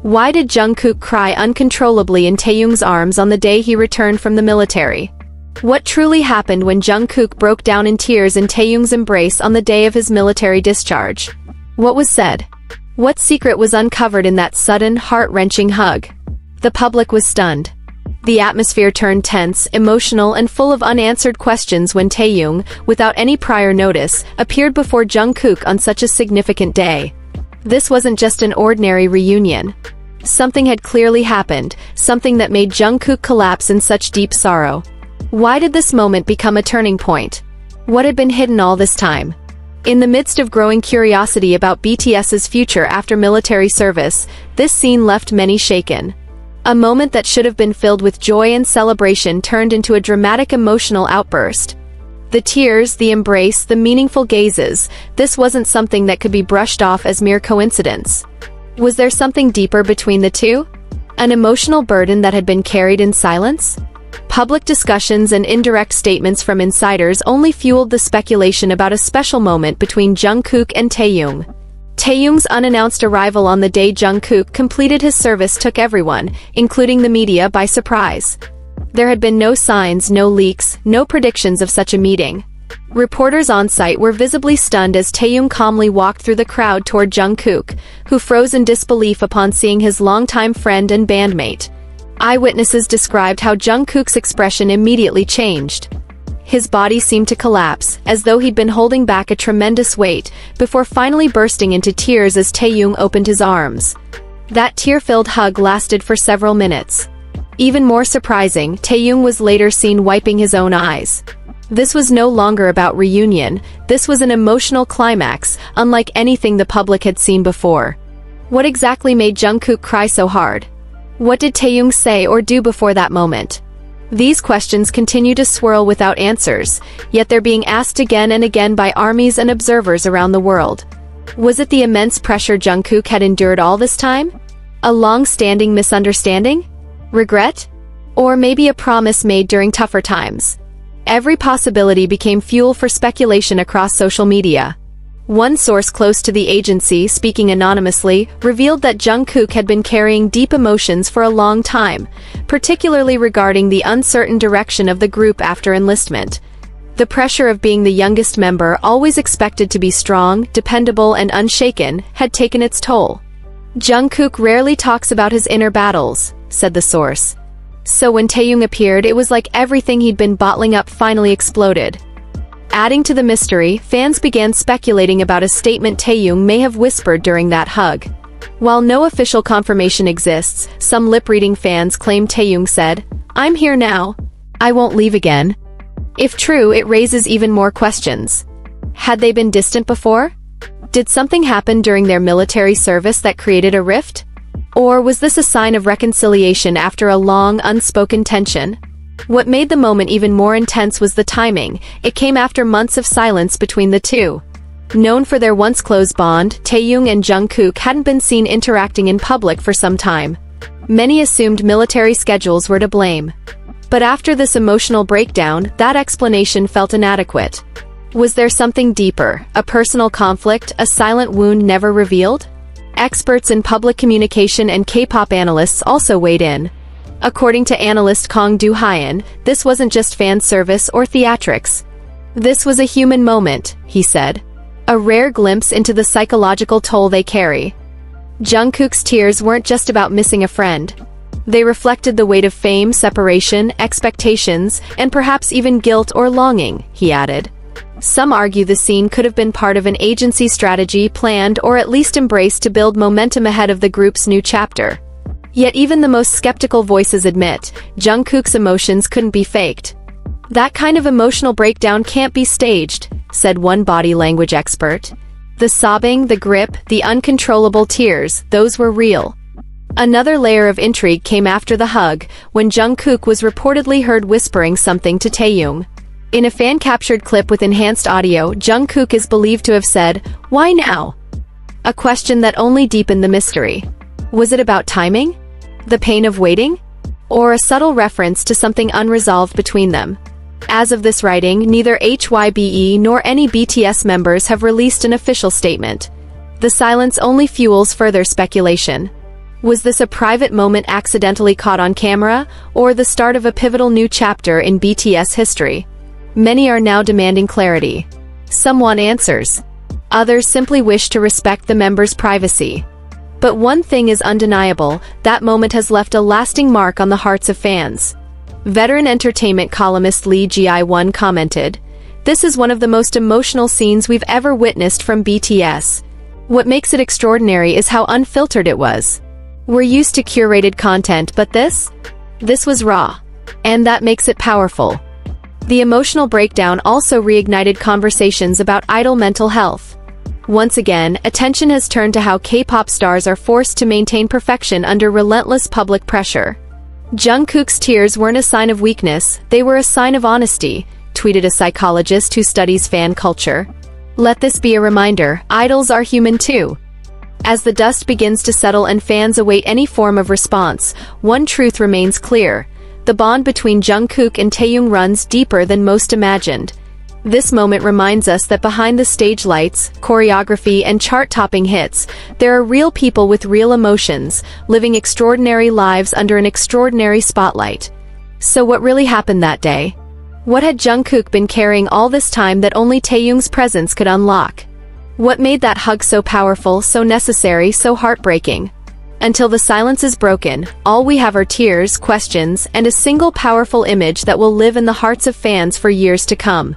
Why did Jungkook cry uncontrollably in Taehyung's arms on the day he returned from the military? What truly happened when Jungkook broke down in tears in Taehyung's embrace on the day of his military discharge? What was said? What secret was uncovered in that sudden, heart-wrenching hug? The public was stunned. The atmosphere turned tense, emotional, and full of unanswered questions when Taehyung, without any prior notice, appeared before Jungkook on such a significant day. This wasn't just an ordinary reunion. Something had clearly happened, something that made Jungkook collapse in such deep sorrow. Why did this moment become a turning point? What had been hidden all this time? In the midst of growing curiosity about BTS's future after military service, this scene left many shaken. A moment that should have been filled with joy and celebration turned into a dramatic emotional outburst. The tears, the embrace, the meaningful gazes, this wasn't something that could be brushed off as mere coincidence. Was there something deeper between the two? An emotional burden that had been carried in silence? Public discussions and indirect statements from insiders only fueled the speculation about a special moment between Jungkook and Taehyung. Taehyung's unannounced arrival on the day Jungkook completed his service took everyone, including the media, by surprise. There had been no signs, no leaks, no predictions of such a meeting. Reporters on site were visibly stunned as Taehyung calmly walked through the crowd toward Jungkook, who froze in disbelief upon seeing his longtime friend and bandmate. Eyewitnesses described how Jungkook's expression immediately changed. His body seemed to collapse, as though he'd been holding back a tremendous weight, before finally bursting into tears as Taehyung opened his arms. That tear-filled hug lasted for several minutes. Even more surprising, Taehyung was later seen wiping his own eyes. This was no longer about reunion, this was an emotional climax, unlike anything the public had seen before. What exactly made Jungkook cry so hard? What did Taehyung say or do before that moment? These questions continue to swirl without answers, yet they're being asked again and again by armies and observers around the world. Was it the immense pressure Jungkook had endured all this time? A long-standing misunderstanding? Regret? Or maybe a promise made during tougher times? Every possibility became fuel for speculation across social media. One source close to the agency, speaking anonymously, revealed that Jungkook had been carrying deep emotions for a long time, particularly regarding the uncertain direction of the group after enlistment. The pressure of being the youngest member, always expected to be strong, dependable, and unshaken, had taken its toll. Jungkook rarely talks about his inner battles, said the source. So when Taehyung appeared, it was like everything he'd been bottling up finally exploded. Adding to the mystery, fans began speculating about a statement Taehyung may have whispered during that hug. While no official confirmation exists, some lip-reading fans claim Taehyung said, "I'm here now. I won't leave again." If true, it raises even more questions. Had they been distant before? Did something happen during their military service that created a rift? Or was this a sign of reconciliation after a long, unspoken tension? What made the moment even more intense was the timing. It came after months of silence between the two. Known for their once close bond, Taehyung and Jungkook hadn't been seen interacting in public for some time. Many assumed military schedules were to blame. But after this emotional breakdown, that explanation felt inadequate. Was there something deeper, a personal conflict, a silent wound never revealed? Experts in public communication and K-pop analysts also weighed in. According to analyst Kang Do-hyun, this wasn't just fan service or theatrics. This was a human moment, he said. A rare glimpse into the psychological toll they carry. Jungkook's tears weren't just about missing a friend. They reflected the weight of fame, separation, expectations, and perhaps even guilt or longing, he added. Some argue the scene could have been part of an agency strategy planned or at least embraced to build momentum ahead of the group's new chapter. Yet even the most skeptical voices admit, Jungkook's emotions couldn't be faked. That kind of emotional breakdown can't be staged, said one body language expert. The sobbing, the grip, the uncontrollable tears, those were real. Another layer of intrigue came after the hug, when Jungkook was reportedly heard whispering something to Taehyung. In a fan-captured clip with enhanced audio, Jungkook is believed to have said, "Why now?" A question that only deepened the mystery. Was it about timing? The pain of waiting? Or a subtle reference to something unresolved between them? As of this writing, neither HYBE nor any BTS members have released an official statement. The silence only fuels further speculation. Was this a private moment accidentally caught on camera, or the start of a pivotal new chapter in BTS history? Many are now demanding clarity. Some want answers. Others simply wish to respect the members' privacy. But one thing is undeniable, that moment has left a lasting mark on the hearts of fans. Veteran entertainment columnist Lee Ji-won commented, "This is one of the most emotional scenes we've ever witnessed from BTS. What makes it extraordinary is how unfiltered it was. We're used to curated content, but this was raw. And that makes it powerful." The emotional breakdown also reignited conversations about idol mental health. Once again, attention has turned to how K-pop stars are forced to maintain perfection under relentless public pressure. "Jungkook's tears weren't a sign of weakness, they were a sign of honesty," tweeted a psychologist who studies fan culture. Let this be a reminder, idols are human too. As the dust begins to settle and fans await any form of response, one truth remains clear. The bond between Jungkook and Taehyung runs deeper than most imagined. This moment reminds us that behind the stage lights, choreography, and chart-topping hits, there are real people with real emotions, living extraordinary lives under an extraordinary spotlight. So what really happened that day? What had Jungkook been carrying all this time that only Taehyung's presence could unlock? What made that hug so powerful, so necessary, so heartbreaking? Until the silence is broken, all we have are tears, questions, and a single powerful image that will live in the hearts of fans for years to come.